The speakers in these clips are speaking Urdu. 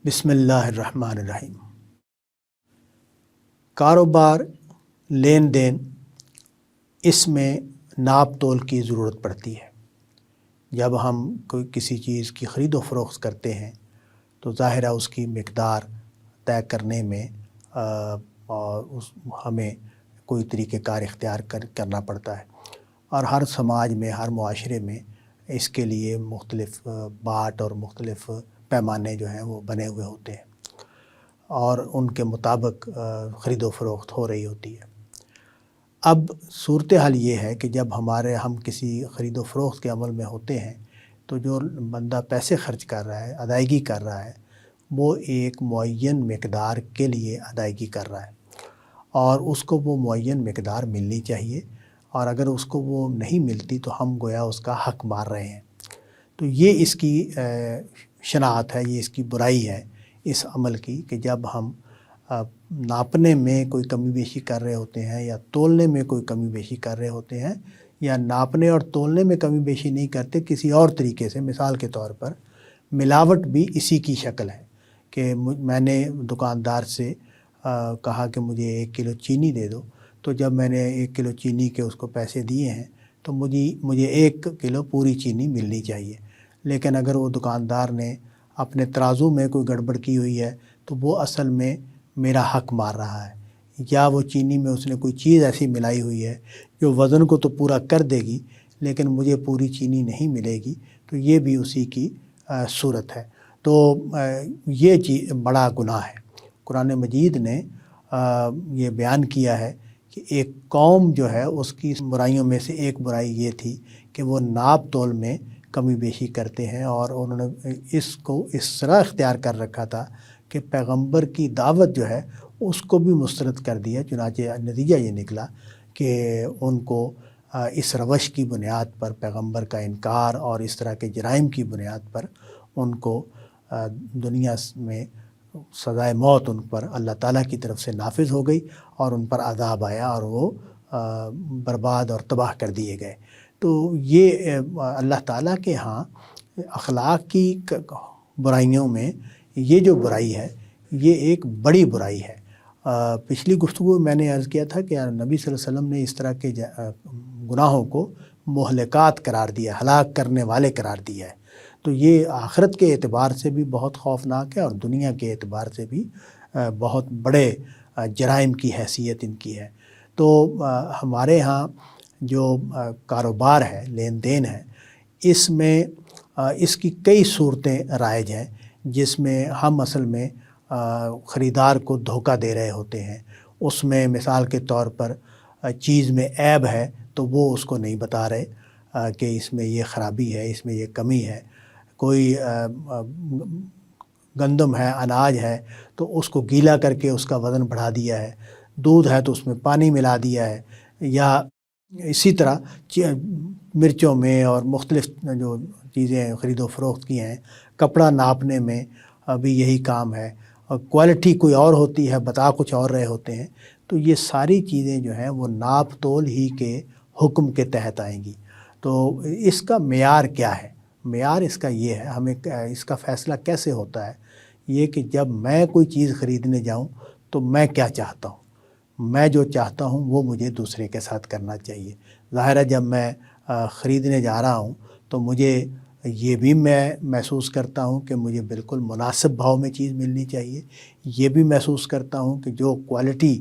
بسم اللہ الرحمن الرحیم۔ کاروبار، لین دین، اس میں ناپ تول کی ضرورت پڑتی ہے۔ جب ہم کسی چیز کی خرید و فروخت کرتے ہیں تو ظاہر ہے اس کی مقدار طے کرنے میں ہمیں کوئی طریقہ کار اختیار کرنا پڑتا ہے، اور ہر سماج میں، ہر معاشرے میں اس کے لیے مختلف باٹ اور مختلف پیمانے جو ہیں وہ بنے ہوئے ہوتے ہیں، اور ان کے مطابق خرید و فروخت ہو رہی ہوتی ہے۔ اب صورتحال یہ ہے کہ جب ہم کسی خرید و فروخت کے عمل میں ہوتے ہیں تو جو بندہ پیسے خرچ کر رہا ہے، ادائیگی کر رہا ہے، وہ ایک معین مقدار کے لیے ادائیگی کر رہا ہے، اور اس کو وہ معین مقدار ملنی چاہیے، اور اگر اس کو وہ نہیں ملتی تو ہم گویا اس کا حق مار رہے ہیں۔ تو یہ اس کی شناعت ہے، یہ اس کی برائی ہے اس عمل کی، کہ جب ہم ناپنے میں کوئی کمی بیشی کر رہے ہوتے ہیں یا تولنے میں کوئی کمی بیشی کر رہے ہوتے ہیں، یا ناپنے اور تولنے میں کمی بیشی نہیں کرتے، کسی اور طریقے سے، مثال کے طور پر ملاوٹ بھی اسی کی شکل ہے کہ میں نے دکاندار سے کہا کہ مجھے 1 کلو چینی دے دو، تو جب میں نے 1 کلو چینی کے اس کو پیسے دیے ہیں تو مجھے 1 کلو پوری چینی ملنی چاہیے، لیکن اگر وہ دکاندار نے اپنے ترازو میں کوئی گڑبڑ کی ہوئی ہے تو وہ اصل میں میرا حق مار رہا ہے، یا وہ چینی میں اس نے کوئی چیز ایسی ملائی ہوئی ہے جو وزن کو تو پورا کر دے گی لیکن مجھے پوری چینی نہیں ملے گی، تو یہ بھی اسی کی صورت ہے۔ تو یہ چیز بڑا گناہ ہے۔ قرآن مجید نے یہ بیان کیا ہے کہ ایک قوم جو ہے اس کی برائیوں میں سے ایک برائی یہ تھی کہ وہ ناپ تول میں کمی بیشی کرتے ہیں، اور انہوں نے اس کو اس طرح اختیار کر رکھا تھا کہ پیغمبر کی دعوت جو ہے اس کو بھی مسترد کر دیا۔ چنانچہ نتیجہ یہ نکلا کہ ان کو اس روش کی بنیاد پر، پیغمبر کا انکار اور اس طرح کے جرائم کی بنیاد پر، ان کو دنیا میں سزائے موت ان پر اللہ تعالیٰ کی طرف سے نافذ ہو گئی، اور ان پر عذاب آیا اور وہ برباد اور تباہ کر دیے گئے۔ تو یہ اللہ تعالیٰ کے ہاں اخلاق کی برائیوں میں یہ جو برائی ہے یہ ایک بڑی برائی ہے۔ پچھلی گفتگو میں نے عرض کیا تھا کہ نبی صلی اللہ علیہ وسلم نے اس طرح کے گناہوں کو مہلکات قرار دیا، ہلاک کرنے والے قرار دیا ہے۔ تو یہ آخرت کے اعتبار سے بھی بہت خوفناک ہے، اور دنیا کے اعتبار سے بھی بہت بڑے جرائم کی حیثیت ان کی ہے۔ تو ہمارے ہاں جو کاروبار ہے، لین دین ہے، اس میں اس کی کئی صورتیں رائج ہیں جس میں ہم اصل میں خریدار کو دھوکہ دے رہے ہوتے ہیں۔ اس میں مثال کے طور پر چیز میں عیب ہے تو وہ اس کو نہیں بتا رہے کہ اس میں یہ خرابی ہے، اس میں یہ کمی ہے۔ کوئی گندم ہے، اناج ہے، تو اس کو گیلا کر کے اس کا وزن بڑھا دیا ہے۔ دودھ ہے تو اس میں پانی ملا دیا ہے، یا اسی طرح مرچوں میں اور مختلف جو چیزیں خرید و فروخت کی ہیں، کپڑا ناپنے میں بھی یہی کام ہے، اور کوالٹی کوئی اور ہوتی ہے، بتا کچھ اور رہے ہوتے ہیں۔ تو یہ ساری چیزیں جو ہیں وہ ناپ تول ہی کے حکم کے تحت آئیں گی۔ تو اس کا معیار کیا ہے؟ معیار اس کا یہ ہے، ہمیں اس کا فیصلہ کیسے ہوتا ہے؟ یہ کہ جب میں کوئی چیز خریدنے جاؤں تو میں کیا چاہتا ہوں، میں جو چاہتا ہوں وہ مجھے دوسرے کے ساتھ کرنا چاہیے۔ ظاہر ہے جب میں خریدنے جا رہا ہوں تو مجھے یہ بھی میں محسوس کرتا ہوں کہ مجھے بالکل مناسب بھاؤ میں چیز ملنی چاہیے، یہ بھی محسوس کرتا ہوں کہ جو کوالٹی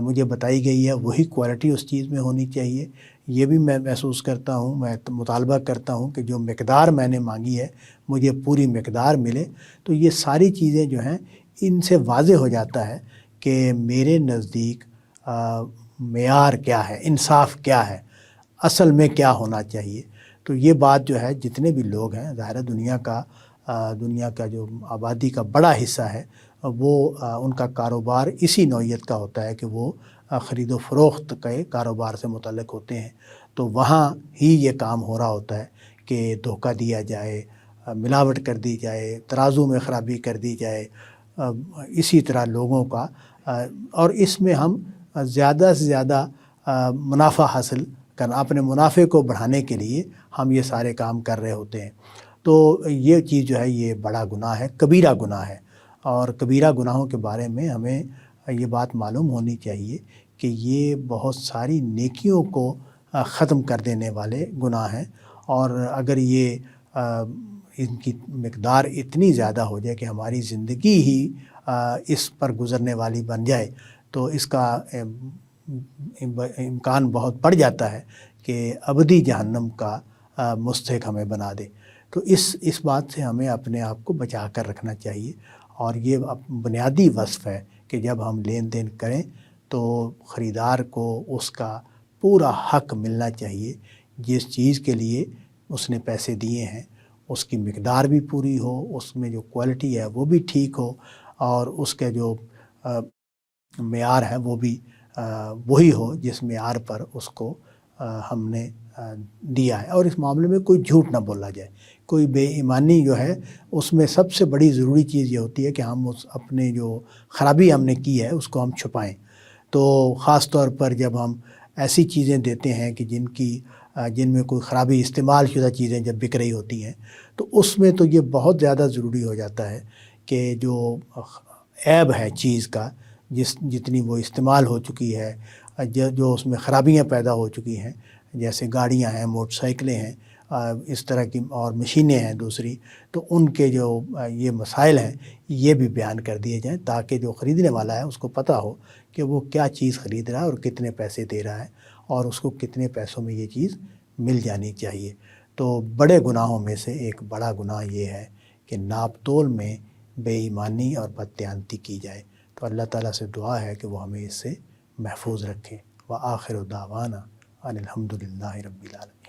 مجھے بتائی گئی ہے وہی کوالٹی اس چیز میں ہونی چاہیے، یہ بھی میں محسوس کرتا ہوں، میں مطالبہ کرتا ہوں کہ جو مقدار میں نے مانگی ہے مجھے پوری مقدار ملے۔ تو یہ ساری چیزیں جو ہیں ان سے واضح ہو جاتا ہے کہ میرے نزدیک معیار کیا ہے، انصاف کیا ہے، اصل میں کیا ہونا چاہیے۔ تو یہ بات جو ہے جتنے بھی لوگ ہیں، ظاہر دنیا کا جو آبادی کا بڑا حصہ ہے وہ ان کا کاروبار اسی نوعیت کا ہوتا ہے کہ وہ خرید و فروخت کے کاروبار سے متعلق ہوتے ہیں۔ تو وہاں ہی یہ کام ہو رہا ہوتا ہے کہ دھوکہ دیا جائے، ملاوٹ کر دی جائے، ترازو میں خرابی کر دی جائے، اسی طرح لوگوں کا، اور اس میں ہم زیادہ سے زیادہ منافع حاصل کرنا، اپنے منافع کو بڑھانے کے لیے ہم یہ سارے کام کر رہے ہوتے ہیں۔ تو یہ چیز جو ہے یہ بڑا گناہ ہے، کبیرہ گناہ ہے، اور کبیرہ گناہوں کے بارے میں ہمیں یہ بات معلوم ہونی چاہیے کہ یہ بہت ساری نیکیوں کو ختم کر دینے والے گناہ ہیں، اور اگر یہ ان کی مقدار اتنی زیادہ ہو جائے کہ ہماری زندگی ہی اس پر گزرنے والی بن جائے تو اس کا امکان بہت بڑھ جاتا ہے کہ ابدی جہنم کا مستحق ہمیں بنا دے۔ تو اس بات سے ہمیں اپنے آپ کو بچا کر رکھنا چاہیے، اور یہ بنیادی وصف ہے کہ جب ہم لین دین کریں تو خریدار کو اس کا پورا حق ملنا چاہیے، جس چیز کے لیے اس نے پیسے دیے ہیں اس کی مقدار بھی پوری ہو، اس میں جو کوالٹی ہے وہ بھی ٹھیک ہو، اور اس کے جو معیار ہے وہ بھی وہی ہو جس معیار پر اس کو ہم نے دیا ہے، اور اس معاملے میں کوئی جھوٹ نہ بولا جائے، کوئی بے ایمانی جو ہے اس میں سب سے بڑی ضروری چیز یہ ہوتی ہے کہ ہم اپنے جو خرابی ہم نے کی ہے اس کو ہم چھپائیں۔ تو خاص طور پر جب ہم ایسی چیزیں دیتے ہیں کہ جن میں کوئی خرابی، استعمال شدہ چیزیں جب بک رہی ہوتی ہیں تو اس میں تو یہ بہت زیادہ ضروری ہو جاتا ہے کہ جو عیب ہے چیز کا، جتنی وہ استعمال ہو چکی ہے، جو اس میں خرابیاں پیدا ہو چکی ہیں، جیسے گاڑیاں ہیں، موٹر سائیکلیں ہیں، اس طرح کی اور مشینیں ہیں دوسری، تو ان کے جو یہ مسائل ہیں یہ بھی بیان کر دیے جائیں تاکہ جو خریدنے والا ہے اس کو پتہ ہو کہ وہ کیا چیز خرید رہا ہے اور کتنے پیسے دے رہا ہے، اور اس کو کتنے پیسوں میں یہ چیز مل جانی چاہیے۔ تو بڑے گناہوں میں سے ایک بڑا گناہ یہ ہے کہ ناپ تول میں بے ایمانی اور بددیانتی کی جائے۔ تو اللہ تعالیٰ سے دعا ہے کہ وہ ہمیں اس سے محفوظ رکھے۔ وآخر دعوانا ان الحمد للہ رب العالمین۔